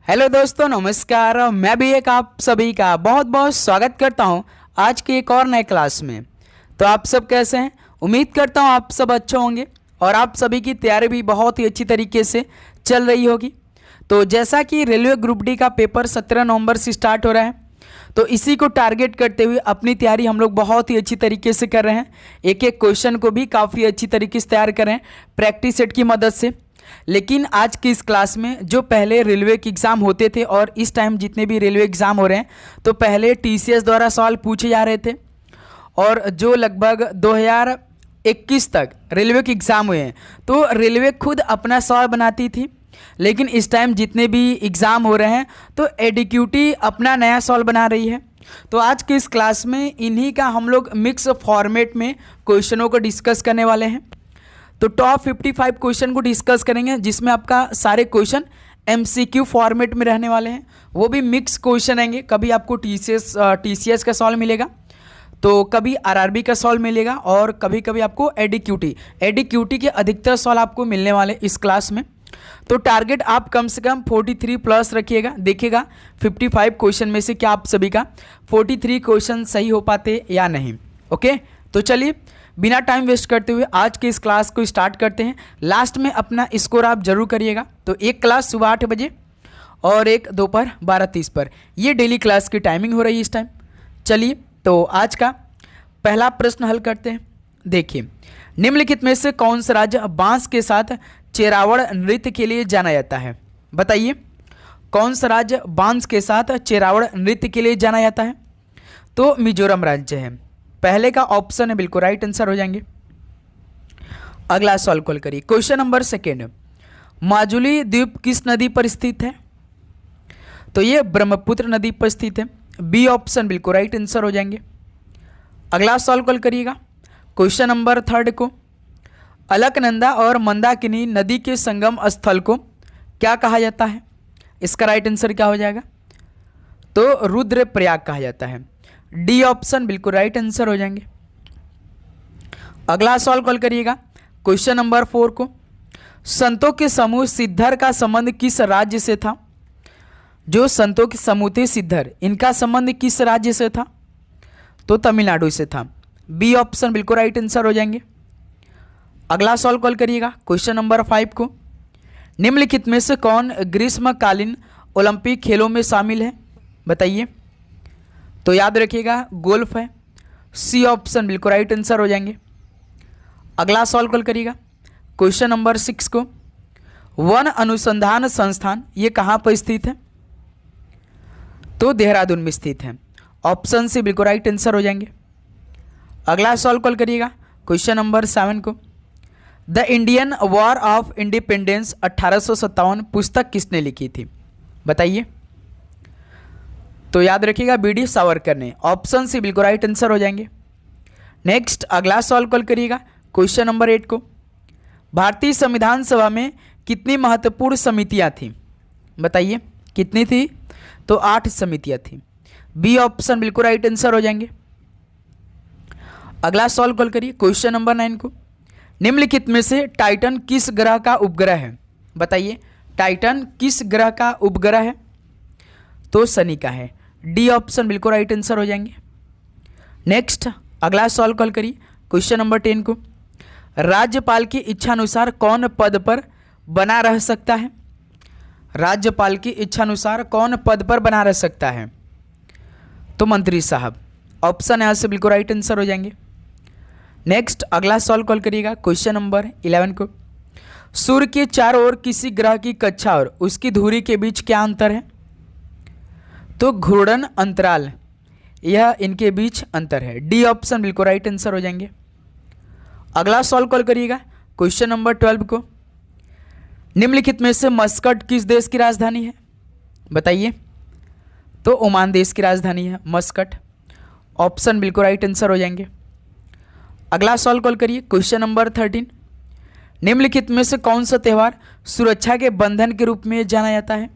Hello दोस्तों, नमस्कार। मैं भी एक आप सभी का बहुत बहुत स्वागत करता हूं आज की एक और नए क्लास में। तो आप सब कैसे हैं? उम्मीद करता हूं आप सब अच्छे होंगे और आप सभी की तैयारी भी बहुत ही अच्छी तरीके से चल रही होगी। तो जैसा कि रेलवे ग्रुप डी का पेपर 17 नवंबर से स्टार्ट हो रहा है, तो इसी को टारगेट करते हुए अपनी तैयारी हम लोग बहुत ही अच्छी तरीके से कर रहे हैं। एक एक क्वेश्चन को भी काफ़ी अच्छी तरीके से तैयार कर रहे हैं प्रैक्टिस सेट की मदद से। लेकिन आज की इस क्लास में जो पहले रेलवे के एग्ज़ाम होते थे और इस टाइम जितने भी रेलवे एग्ज़ाम हो रहे हैं, तो पहले टीसीएस द्वारा सवाल पूछे जा रहे थे और जो लगभग 2021 तक रेलवे के एग्ज़ाम हुए हैं तो रेलवे खुद अपना सवाल बनाती थी। लेकिन इस टाइम जितने भी एग्ज़ाम हो रहे हैं तो एडीक्यूटी अपना नया सवाल बना रही है। तो आज की इस क्लास में इन्हीं का हम लोग मिक्स फॉर्मेट में क्वेश्चनों को डिस्कस करने वाले हैं। तो टॉप 55 क्वेश्चन को डिस्कस करेंगे, जिसमें आपका सारे क्वेश्चन एमसीक्यू फॉर्मेट में रहने वाले हैं। वो भी मिक्स क्वेश्चन आएंगे। कभी आपको टीसीएस का सवाल मिलेगा, तो कभी आरआरबी का सवाल मिलेगा और कभी कभी आपको एडीक्यूटी के अधिकतर सवाल आपको मिलने वाले इस क्लास में। तो टारगेट आप कम से कम 43 प्लस रखिएगा। देखिएगा 55 क्वेश्चन में से क्या आप सभी का 43 क्वेश्चन सही हो पाते या नहीं। ओके, तो चलिए बिना टाइम वेस्ट करते हुए आज के इस क्लास को स्टार्ट करते हैं। लास्ट में अपना स्कोर आप जरूर करिएगा। तो एक क्लास सुबह 8 बजे और एक दोपहर 12:30 पर, ये डेली क्लास की टाइमिंग हो रही है इस टाइम। चलिए तो आज का पहला प्रश्न हल करते हैं। देखिए, निम्नलिखित में से कौन सा राज्य बांस के साथ चेरावड़ नृत्य के लिए जाना जाता है? बताइए, कौन सा राज्य बांस के साथ चेरावड़ नृत्य के लिए जाना जाता है? तो मिजोरम राज्य है। पहले का ऑप्शन है बिल्कुल राइट आंसर हो जाएंगे। अगला सवाल कॉल करिए। क्वेश्चन नंबर सेकेंड, माजुली द्वीप किस नदी पर स्थित है? तो ये ब्रह्मपुत्र नदी पर स्थित है। बी ऑप्शन बिल्कुल राइट आंसर हो जाएंगे। अगला सवाल कॉल करिएगा। क्वेश्चन नंबर थर्ड को, अलकनंदा और मंदाकिनी नदी के संगम स्थल को क्या कहा जाता है? इसका राइट आंसर क्या हो जाएगा? तो रुद्रप्रयाग कहा जाता है। डी ऑप्शन बिल्कुल राइट आंसर हो जाएंगे। अगला सवाल कॉल करिएगा। क्वेश्चन नंबर 4 को, संतों के समूह सिद्धर का संबंध किस राज्य से था? जो संतों के समूह थे सिद्धर, इनका संबंध किस राज्य से था? तो तमिलनाडु से था। बी ऑप्शन बिल्कुल राइट आंसर हो जाएंगे। अगला सवाल कॉल करिएगा। क्वेश्चन नंबर 5 को, निम्नलिखित में से कौन ग्रीष्मकालीन ओलंपिक खेलों में शामिल है? बताइए। तो याद रखिएगा गोल्फ है। सी ऑप्शन बिल्कुल राइट आंसर हो जाएंगे। अगला सवाल कॉल करिएगा। क्वेश्चन नंबर 6 को, वन अनुसंधान संस्थान ये कहाँ पर स्थित है? तो देहरादून में स्थित है। ऑप्शन सी बिल्कुल राइट आंसर हो जाएंगे। अगला सवाल कॉल करिएगा। क्वेश्चन नंबर 7 को, the Indian war of independence 1857 पुस्तक किसने लिखी थी? बताइए। तो याद रखिएगा बी.डी. सावरकर ने। ऑप्शन सी बिल्कुल राइट आंसर हो जाएंगे। नेक्स्ट अगला सवाल कॉल करिएगा। क्वेश्चन नंबर 8 को, भारतीय संविधान सभा में कितनी महत्वपूर्ण समितियां थी? बताइए कितनी थी? तो 8 समितियां थी। बी ऑप्शन बिल्कुल राइट आंसर हो जाएंगे। अगला सवाल कॉल करिए। क्वेश्चन नंबर 9 को, निम्नलिखित में से टाइटन किस ग्रह का उपग्रह है? बताइए, टाइटन किस ग्रह का उपग्रह है? तो शनि का है। डी ऑप्शन बिल्कुल राइट आंसर हो जाएंगे। नेक्स्ट अगला सवाल कॉल करिए। क्वेश्चन नंबर 10 को, राज्यपाल की इच्छा अनुसार कौन पद पर बना रह सकता है? राज्यपाल की इच्छा अनुसार कौन पद पर बना रह सकता है? तो मंत्री साहब। ऑप्शन यहाँ से बिल्कुल राइट आंसर हो जाएंगे। नेक्स्ट अगला सवाल कॉल करिएगा। क्वेश्चन नंबर 11 को, सूर्य के चारों ओर किसी ग्रह की कक्षा और उसकी धुरी के बीच क्या अंतर है? तो घूर्णन अंतराल, यह इनके बीच अंतर है। डी ऑप्शन बिल्कुल राइट आंसर हो जाएंगे। अगला सवाल कॉल करिएगा। क्वेश्चन नंबर 12 को, निम्नलिखित में से मस्कट किस देश की राजधानी है? बताइए। तो ओमान देश की राजधानी है मस्कट। ऑप्शन बिल्कुल राइट आंसर हो जाएंगे। अगला सवाल कॉल करिए। क्वेश्चन नंबर 13, निम्नलिखित में से कौन सा त्यौहार सुरक्षा के बंधन के रूप में जाना जाता है?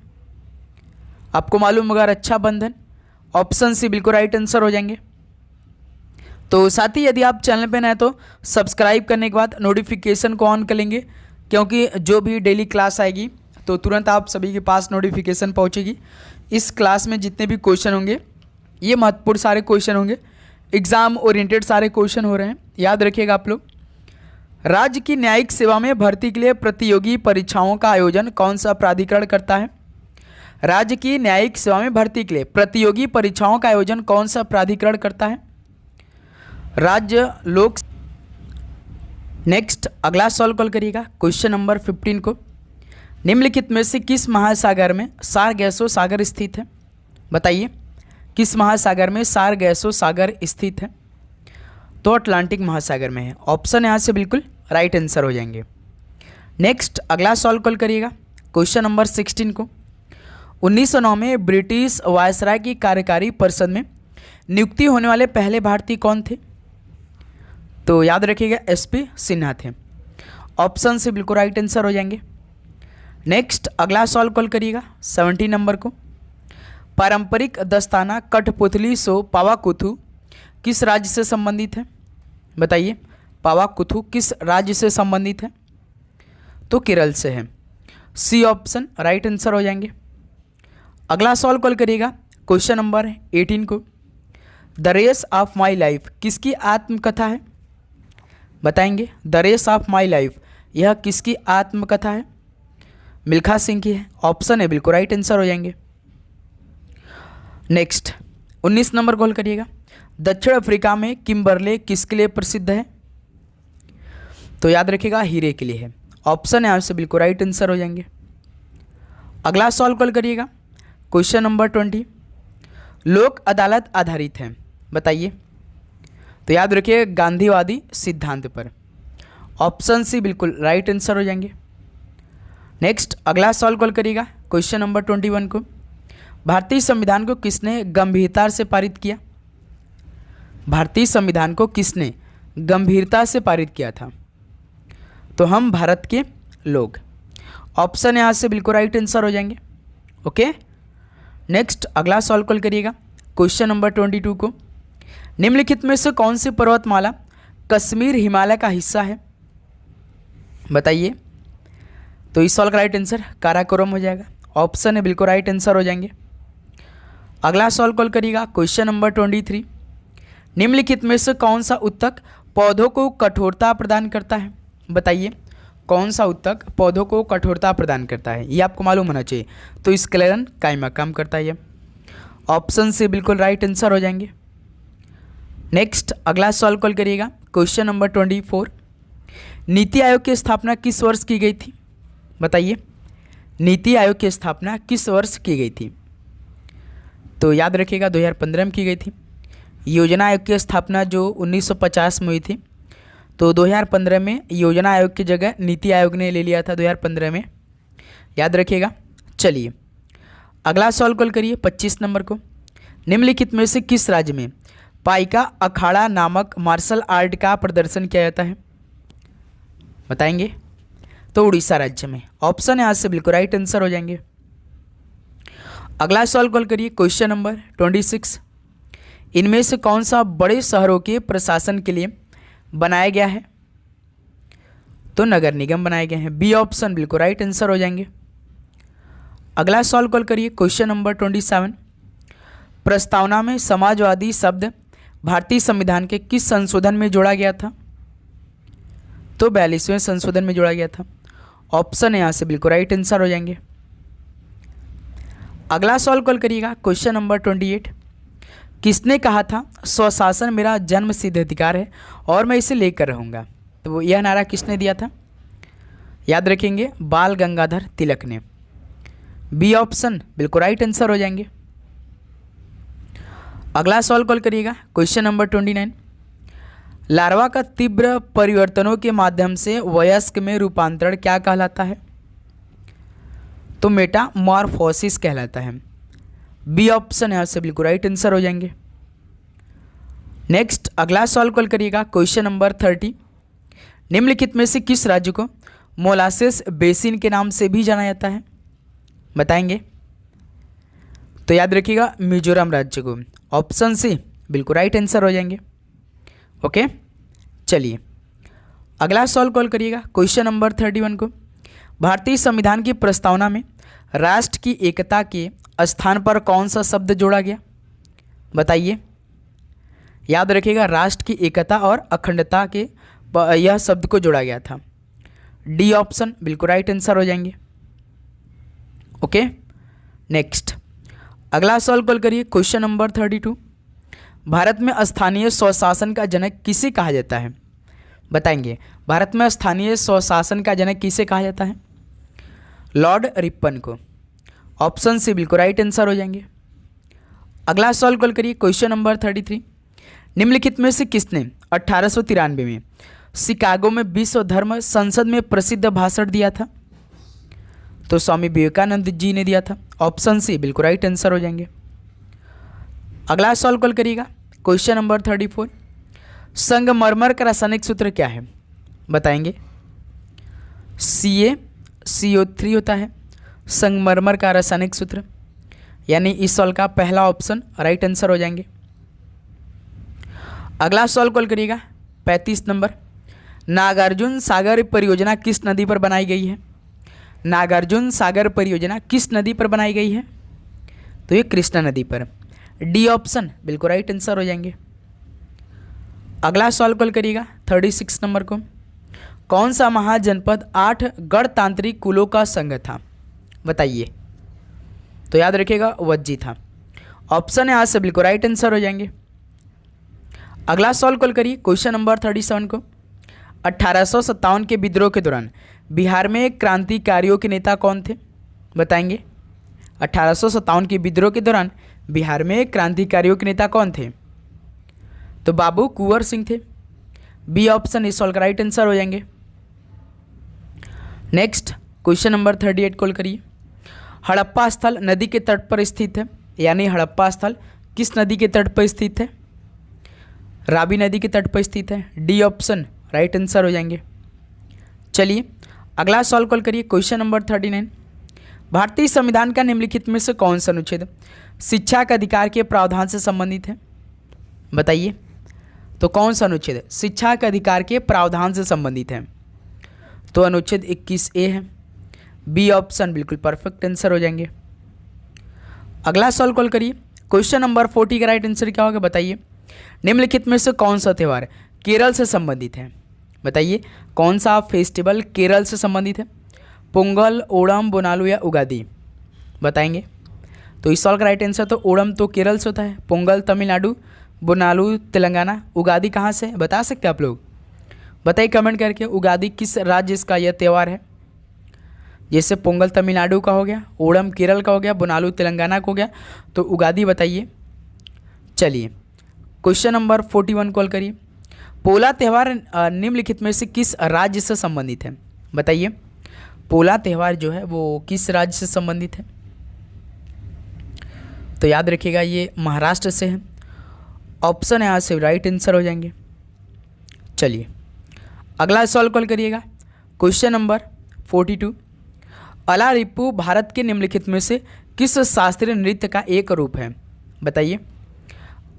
आपको मालूम होगा रक्षाबंधन। ऑप्शन सी बिल्कुल राइट आंसर हो जाएंगे। तो साथ ही यदि आप चैनल पर नए तो सब्सक्राइब करने के बाद नोटिफिकेशन को ऑन कर लेंगे, क्योंकि जो भी डेली क्लास आएगी तो तुरंत आप सभी के पास नोटिफिकेशन पहुंचेगी। इस क्लास में जितने भी क्वेश्चन होंगे ये महत्वपूर्ण सारे क्वेश्चन होंगे, एग्ज़ाम ओरिएंटेड सारे क्वेश्चन हो रहे हैं, याद रखिएगा आप लोग। राज्य की न्यायिक सेवा में भर्ती के लिए प्रतियोगी परीक्षाओं का आयोजन कौन सा प्राधिकरण करता है? राज्य की न्यायिक सेवा में भर्ती के लिए प्रतियोगी परीक्षाओं का आयोजन कौन सा प्राधिकरण करता है? राज्य लोक। नेक्स्ट अगला सॉल्व कॉल करिएगा क्वेश्चन नंबर 15 को। निम्नलिखित में से किस महासागर में सारगैसो सागर स्थित है? बताइए किस महासागर में सारगैसो सागर स्थित है? तो अटलांटिक महासागर में है। ऑप्शन यहाँ से बिल्कुल राइट आंसर हो जाएंगे। नेक्स्ट अगला सॉल्व कॉल करिएगा क्वेश्चन नंबर 16 को। 1909 में ब्रिटिश वायसराय की कार्यकारी परिषद में नियुक्ति होने वाले पहले भारतीय कौन थे? तो याद रखिएगा एसपी सिन्हा थे। ऑप्शन से बिल्कुल राइट आंसर हो जाएंगे। नेक्स्ट अगला सॉल्व कॉल करिएगा 17 नंबर को। पारंपरिक दस्ताना कठपुतली सो पावाकुथु किस राज्य से संबंधित है? बताइए पावाकुथु किस राज्य से संबंधित है? तो केरल से है। सी ऑप्शन राइट आंसर हो जाएंगे। अगला सॉल्व कॉल करिएगा क्वेश्चन नंबर 18 को। The race of my life किसकी आत्मकथा है? बताएंगे the race of my life यह किसकी आत्मकथा है? मिल्खा सिंह की है। ऑप्शन है बिल्कुल राइट आंसर हो जाएंगे। नेक्स्ट 19 नंबर कॉल करिएगा। दक्षिण अफ्रीका में किम्बरले किसके लिए प्रसिद्ध है? तो याद रखिएगा हीरे के लिए है। ऑप्शन है यहाँ से बिल्कुल राइट आंसर हो जाएंगे। अगला सॉल्व कॉल करिएगा क्वेश्चन नंबर 20। लोक अदालत आधारित है, बताइए। तो याद रखिए गांधीवादी सिद्धांत पर। ऑप्शन सी बिल्कुल राइट आंसर हो जाएंगे। नेक्स्ट अगला सॉल्व कॉल करिएगा क्वेश्चन नंबर 21 को। भारतीय संविधान को किसने गंभीरता से पारित किया? भारतीय संविधान को किसने गंभीरता से पारित किया था? तो हम भारत के लोग। ऑप्शन यहाँ से बिल्कुल राइट आंसर हो जाएंगे। ओके। नेक्स्ट अगला सॉल्व कॉल करिएगा क्वेश्चन नंबर 22 को। निम्नलिखित में से कौन सी पर्वतमाला कश्मीर हिमालय का हिस्सा है? बताइए। तो इस सवाल का राइट आंसर काराकोरम हो जाएगा। ऑप्शन है बिल्कुल राइट आंसर हो जाएंगे। अगला सॉल्व कॉल करिएगा क्वेश्चन नंबर 23। निम्नलिखित में से कौन सा उत्तक पौधों को कठोरता प्रदान करता है? बताइए कौन सा उत्तक पौधों को कठोरता प्रदान करता है, ये आपको मालूम होना चाहिए। तो स्क्लेरन काइमा काम करता है ये। ऑप्शन से बिल्कुल राइट आंसर हो जाएंगे। नेक्स्ट अगला सॉल्व कॉल करिएगा क्वेश्चन नंबर 24। नीति आयोग की स्थापना किस वर्ष की गई थी? बताइए नीति आयोग की स्थापना किस वर्ष की गई थी? तो याद रखिएगा 2015 में की गई थी। योजना आयोग की स्थापना जो 1950 में हुई थी, तो 2015 में योजना आयोग की जगह नीति आयोग ने ले लिया था 2015 में, याद रखिएगा। चलिए अगला सॉल्व कॉल करिए 25 नंबर को। निम्नलिखित में से किस राज्य में पाइका अखाड़ा नामक मार्शल आर्ट का प्रदर्शन किया जाता है? बताएंगे। तो उड़ीसा राज्य में। ऑप्शन यहाँ से बिल्कुल राइट आंसर हो जाएंगे। अगला सॉल्व कॉल करिए क्वेश्चन नंबर 26। इनमें से कौन सा बड़े शहरों के प्रशासन के लिए बनाया गया है? तो नगर निगम बनाए गए हैं। बी ऑप्शन बिल्कुल राइट आंसर हो जाएंगे। अगला सॉल्व कॉल करिए क्वेश्चन नंबर 27। प्रस्तावना में समाजवादी शब्द भारतीय संविधान के किस संशोधन में जोड़ा गया था? तो 42वें संशोधन में जोड़ा गया था। ऑप्शन है यहाँ से बिल्कुल राइट आंसर हो जाएंगे। अगला सॉल्व कॉल करिएगा क्वेश्चन नंबर 28। किसने कहा था स्वशासन मेरा जन्म सिद्ध अधिकार है और मैं इसे लेकर रहूँगा? तो यह नारा किसने दिया था? याद रखेंगे बाल गंगाधर तिलक ने। बी ऑप्शन बिल्कुल राइट आंसर हो जाएंगे। अगला सवाल कॉल करिएगा क्वेश्चन नंबर 29। लार्वा का तीव्र परिवर्तनों के माध्यम से वयस्क में रूपांतरण क्या कहलाता है? तो मेटामॉर्फोसिस कहलाता है। बी ऑप्शन यहाँ से बिल्कुल राइट आंसर हो जाएंगे। नेक्स्ट अगला सवाल कॉल करिएगा क्वेश्चन नंबर 30। निम्नलिखित में से किस राज्य को मोलासेस बेसिन के नाम से भी जाना जाता है? बताएंगे। तो याद रखिएगा मिजोरम राज्य को। ऑप्शन सी बिल्कुल राइट आंसर हो जाएंगे। ओके, चलिए अगला सॉल्व कॉल करिएगा क्वेश्चन नंबर 31 को। भारतीय संविधान की प्रस्तावना में राष्ट्र की एकता के स्थान पर कौन सा शब्द जोड़ा गया? बताइए। याद रखिएगा, राष्ट्र की एकता और अखंडता के यह शब्द को जोड़ा गया था। डी ऑप्शन बिल्कुल राइट आंसर हो जाएंगे। ओके, नेक्स्ट अगला सवाल कॉल करिए। क्वेश्चन नंबर 32, भारत में स्थानीय स्वशासन का जनक किसे कहा जाता है? बताएंगे। भारत में स्थानीय स्वशासन का जनक किसे कहा जाता है? लॉर्ड रिपन को। ऑप्शन सी बिल्कुल राइट आंसर हो जाएंगे। अगला सवाल कॉल करिए। क्वेश्चन नंबर 33, निम्नलिखित में से किसने 1893 में शिकागो में विश्व धर्म संसद में प्रसिद्ध भाषण दिया था? तो स्वामी विवेकानंद जी ने दिया था। ऑप्शन सी बिल्कुल राइट आंसर हो जाएंगे। अगला सवाल कॉल करिएगा। क्वेश्चन नंबर 34, संगमरमर का रासायनिक सूत्र क्या है? बताएंगे। CaCO3 होता है संगमरमर का रासायनिक सूत्र, यानी इस सवाल का पहला ऑप्शन राइट आंसर हो जाएंगे। अगला सवाल कॉल करिएगा। 35 नंबर, नागार्जुन सागर परियोजना किस नदी पर बनाई गई है? नागार्जुन सागर परियोजना किस नदी पर बनाई गई है? तो ये कृष्णा नदी पर। डी ऑप्शन बिल्कुल राइट आंसर हो जाएंगे। अगला सवाल कॉल करिएगा। 36 नंबर को, कौन सा महाजनपद 8 गणतांत्रिक कुलों का संघ था? बताइए। तो याद रखिएगा वज्जी था। ऑप्शन यहाँ से बिल्कुल राइट आंसर हो जाएंगे। अगला सवाल कॉल करिए। क्वेश्चन नंबर 37 को, 1857 के विद्रोह के दौरान बिहार में क्रांतिकारियों के नेता कौन थे? बताएंगे। 1857 के विद्रोह के दौरान बिहार में क्रांतिकारियों के नेता कौन थे? तो बाबू कुंवर सिंह थे। बी ऑप्शन इस सवाल का राइट आंसर हो जाएंगे। नेक्स्ट क्वेश्चन नंबर 38 कॉल करिए। हड़प्पा स्थल नदी के तट पर स्थित है, यानी हड़प्पा स्थल किस नदी के तट पर स्थित है? रावी नदी के तट पर स्थित है। डी ऑप्शन राइट आंसर हो जाएंगे। चलिए अगला सवाल कॉल करिए। क्वेश्चन नंबर 39, भारतीय संविधान का निम्नलिखित में से कौन सा अनुच्छेद शिक्षा के अधिकार के प्रावधान से संबंधित है? बताइए। तो कौन सा अनुच्छेद शिक्षा के अधिकार के प्रावधान से संबंधित है? तो अनुच्छेद 21A है। बी ऑप्शन बिल्कुल परफेक्ट आंसर हो जाएंगे। अगला सवाल कॉल करिए। क्वेश्चन नंबर 40 का राइट आंसर क्या होगा? बताइए। निम्नलिखित में से कौन सा त्यौहार केरल से संबंधित है? बताइए। कौन सा फेस्टिवल केरल से संबंधित है? पोंगल, ओणम, बोनालू या उगादी? बताएंगे। तो इस सवाल का राइट आंसर तो ओणम तो केरल से होता है, पोंगल तमिलनाडु, बोनालू तेलंगाना, उगादी कहाँ से बता सकते हैं आप लोग? बताइए कमेंट करके, उगादी किस राज्य का यह त्यौहार है? जैसे पोंगल तमिलनाडु का हो गया, ओणम केरल का हो गया, बोनालू तेलंगाना का हो गया, तो उगादी बताइए। चलिए क्वेश्चन नंबर 41 कॉल करिए। पोला त्यौहार निम्नलिखित में से किस राज्य से संबंधित है? बताइए। पोला त्यौहार जो है वो किस राज्य से संबंधित है? तो याद रखिएगा ये महाराष्ट्र से है। ऑप्शन यहाँ से राइट आंसर हो जाएंगे। चलिए अगला सवाल कॉल करिएगा। क्वेश्चन नंबर 42, अला रिप्पू भारत के निम्नलिखित में से किस शास्त्रीय नृत्य का एक रूप है? बताइए।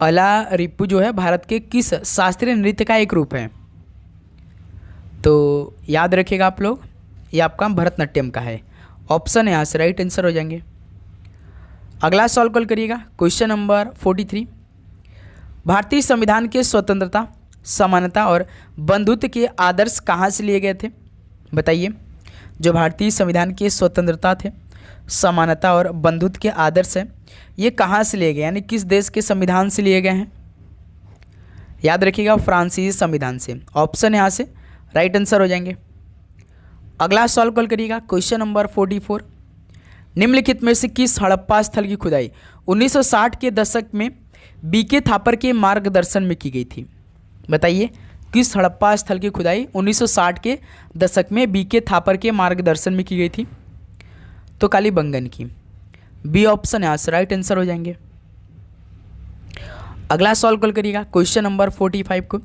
अला रिप्पू जो है भारत के किस शास्त्रीय नृत्य का एक रूप है? तो याद रखिएगा आप लोग, ये आपका भरतनाट्यम का है। ऑप्शन यहाँ से राइट आंसर हो जाएंगे। अगला सवाल कॉल करिएगा। क्वेश्चन नंबर 43, भारतीय संविधान के स्वतंत्रता, समानता और बंधुत्व के आदर्श कहाँ से लिए गए थे? बताइए। जो भारतीय संविधान के स्वतंत्रता थे, समानता और बंधुत्व के आदर्श हैं, ये कहाँ से लिए गए, यानी किस देश के संविधान से लिए गए हैं? याद रखिएगा फ्रांसीसी संविधान से। ऑप्शन यहाँ से राइट आंसर हो जाएंगे। अगला सवाल कॉल करिएगा। क्वेश्चन नंबर 44, निम्नलिखित में से किस हड़प्पा स्थल की खुदाई 1960 के दशक में बीके थापर के मार्गदर्शन में की गई थी? बताइए। किस हड़प्पा स्थल की खुदाई 1960 के दशक में बीके थापर के मार्गदर्शन में की गई थी? तो कालीबंगन की। बी ऑप्शन यहाँ से राइट आंसर हो जाएंगे। अगला सवाल कॉल करिएगा। क्वेश्चन नंबर 45 को,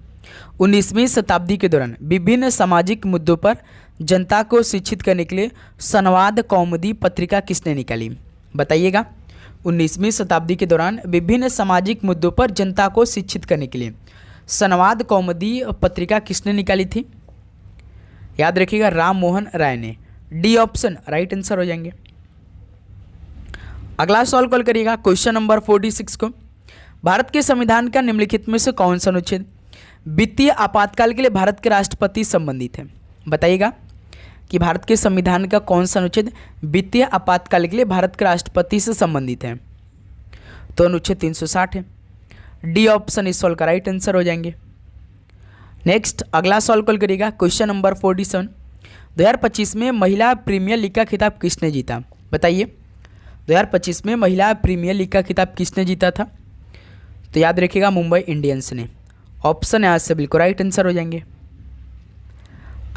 19वीं शताब्दी के दौरान विभिन्न सामाजिक मुद्दों पर जनता को शिक्षित करने के लिए संवाद कौमुदी पत्रिका किसने निकाली? बताइएगा। 19वीं शताब्दी के दौरान विभिन्न सामाजिक मुद्दों पर जनता को शिक्षित करने के लिए संवाद कौमुदी पत्रिका किसने निकाली थी? याद रखिएगा राम मोहन राय ने। डी ऑप्शन राइट आंसर हो जाएंगे। अगला सवाल कॉल करिएगा क्वेश्चन नंबर 46 को। भारत के संविधान का निम्नलिखित में से कौन सा अनुच्छेद वित्तीय आपातकाल के लिए भारत के राष्ट्रपति संबंधित है? बताइएगा कि भारत के संविधान का कौन सा अनुच्छेद वित्तीय आपातकाल के लिए भारत के राष्ट्रपति से संबंधित है? तो अनुच्छेद 360 है। डी ऑप्शन इस सवाल का राइट आंसर हो जाएंगे। नेक्स्ट अगला सवाल कॉल करिएगा क्वेश्चन नंबर 47। 2025 में महिला प्रीमियर लीग का खिताब किसने जीता? बताइए 2025 में महिला प्रीमियर लीग का खिताब किसने जीता था? तो याद रखिएगा मुंबई इंडियंस ने। ऑप्शन यहाँ से बिल्कुल राइट आंसर हो जाएंगे।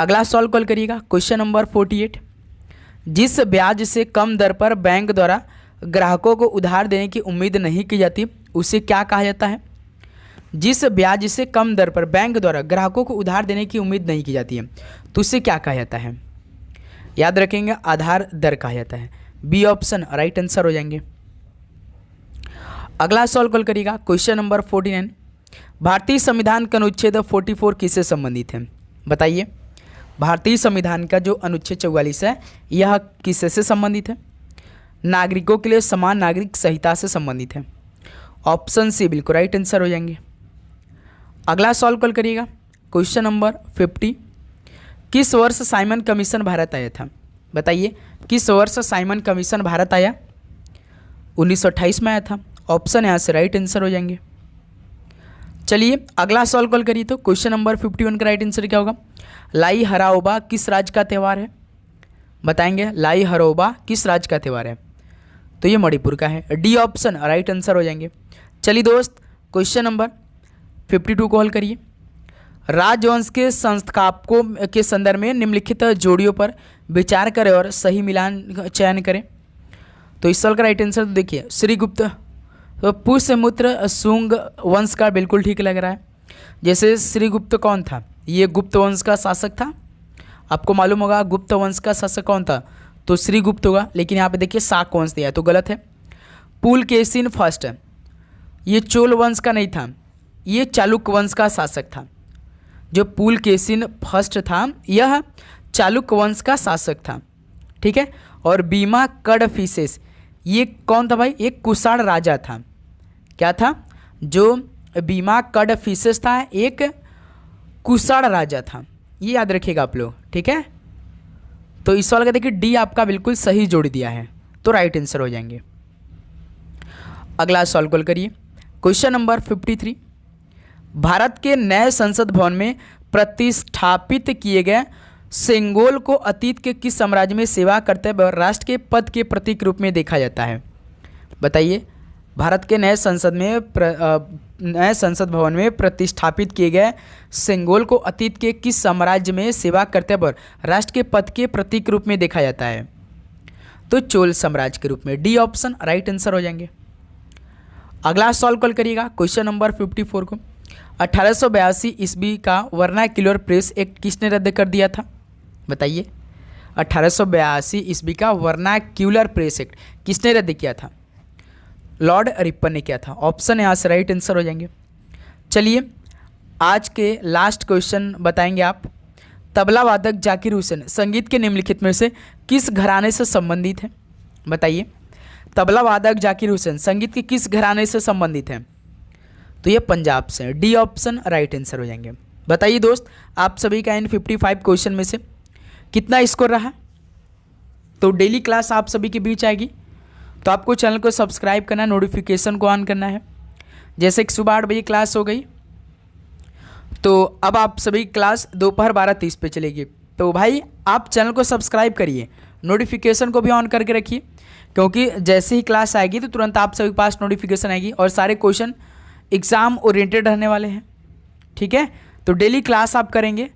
अगला सवाल कॉल करिएगा क्वेश्चन नंबर 48। जिस ब्याज से कम दर पर बैंक द्वारा ग्राहकों को उधार देने की उम्मीद नहीं की जाती उसे क्या कहा जाता है? जिस ब्याज से कम दर पर बैंक द्वारा ग्राहकों को उधार देने की उम्मीद नहीं की जाती है तो उसे क्या कहा जाता है? याद रखेंगे आधार दर कहा जाता है। बी ऑप्शन राइट आंसर हो जाएंगे। अगला सवाल कॉल करिएगा क्वेश्चन नंबर 49। भारतीय संविधान का अनुच्छेद 44 किससे संबंधित है? बताइए भारतीय संविधान का जो अनुच्छेद 44 है यह किससे संबंधित है? नागरिकों के लिए समान नागरिक संहिता से संबंधित है। ऑप्शन सी बिल्कुल राइट आंसर हो जाएंगे। अगला सवाल कॉल करिएगा क्वेश्चन नंबर 50। किस वर्ष साइमन कमीशन भारत आया था? बताइए किस वर्ष साइमन कमीशन भारत आया? 1928 में आया था। ऑप्शन यहाँ से राइट आंसर हो जाएंगे। चलिए अगला सवाल कॉल करिए तो क्वेश्चन नंबर 51 का राइट आंसर क्या होगा? लाई हराओबा किस राज्य का त्यौहार है? बताएंगे लाई हराओबा किस राज्य का त्यौहार है? तो ये मणिपुर का है। डी ऑप्शन राइट आंसर हो जाएंगे। चलिए दोस्त क्वेश्चन नंबर 52 को हल करिए। राजवंश के संस्थापकों के संदर्भ में निम्नलिखित जोड़ियों पर विचार करें और सही मिलान चयन करें। तो इस सवाल का राइट आंसर देखिए श्रीगुप्त तो पुष्यमित्र शुंग वंश का बिल्कुल ठीक लग रहा है। जैसे श्रीगुप्त कौन था? ये गुप्त वंश का शासक था। आपको मालूम होगा गुप्त वंश का शासक कौन था? तो श्रीगुप्त होगा। लेकिन यहाँ पे देखिए शाक वंश दिया है तो गलत है। पुलकेशिन फर्स्ट है, ये चोल वंश का नहीं था, ये चालुक्य वंश का शासक था। जो पुलकेशिन फर्स्ट था यह चालुक्य वंश का शासक था। ठीक है। और बीमा कडफिसेस ये कौन था भाई? एक कुषाण राजा था। क्या था? जो बीमा कडफिसेस था एक कुषाण राजा था। ये याद रखिएगा आप लोग। ठीक है। तो इस सवाल का देखिए डी आपका बिल्कुल सही जोड़ दिया है तो राइट आंसर हो जाएंगे। अगला सवाल कॉल करिए क्वेश्चन नंबर 53। भारत के नए संसद भवन में प्रतिष्ठापित किए गए सेंगोल को अतीत के किस साम्राज्य में सेवा करते हुए राष्ट्र के पद के प्रतीक रूप में देखा जाता है? बताइए भारत के नए संसद भवन में प्रतिष्ठापित किए गए सेंगोल को अतीत के किस साम्राज्य में सेवा करते हुए राष्ट्र के पद के प्रतीक रूप में देखा जाता है? तो चोल साम्राज्य के रूप में। डी ऑप्शन राइट आंसर हो जाएंगे। अगला सवाल कॉल करिएगा क्वेश्चन नंबर 54 को। 1882 ईस्वी का वर्नाक्यूलर प्रेस एक्ट किसने रद्द कर दिया था? बताइए 1882 ईस्वी का वर्नाक्यूलर प्रेस एक्ट किसने रद्द किया था? लॉर्ड रिपन ने किया था। ऑप्शन यहाँ से राइट आंसर हो जाएंगे। चलिए आज के लास्ट क्वेश्चन बताएंगे आप। तबला वादक जाकिर हुसैन संगीत के निम्नलिखित में से किस घराने से संबंधित है? बताइए तबला वादक जाकिर हुसैन संगीत के किस घराने से संबंधित है? तो ये पंजाब से। डी ऑप्शन राइट आंसर हो जाएंगे। बताइए दोस्त आप सभी का इन 55 क्वेश्चन में से कितना स्कोर रहा? तो डेली क्लास आप सभी के बीच आएगी तो आपको चैनल को सब्सक्राइब करना है, नोटिफिकेशन को ऑन करना है। जैसे कि सुबह 8 बजे क्लास हो गई तो अब आप सभी क्लास दोपहर 12:30 पे चलेगी। तो भाई आप चैनल को सब्सक्राइब करिए, नोटिफिकेशन को भी ऑन करके रखिए क्योंकि जैसे ही क्लास आएगी तो तुरंत आप सभी के पास नोटिफिकेशन आएगी और सारे क्वेश्चन एग्ज़ाम ओरिएंटेड रहने वाले हैं। ठीक है। तो डेली क्लास आप करेंगे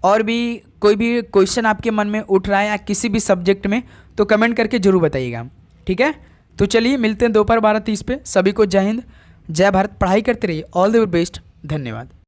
और भी कोई भी क्वेश्चन आपके मन में उठ रहा है या किसी भी सब्जेक्ट में तो कमेंट करके ज़रूर बताइएगा। ठीक है। तो चलिए मिलते हैं दोपहर 12:30 पे। सभी को जय हिंद, जय भारत। पढ़ाई करते रहिए। All the best. धन्यवाद।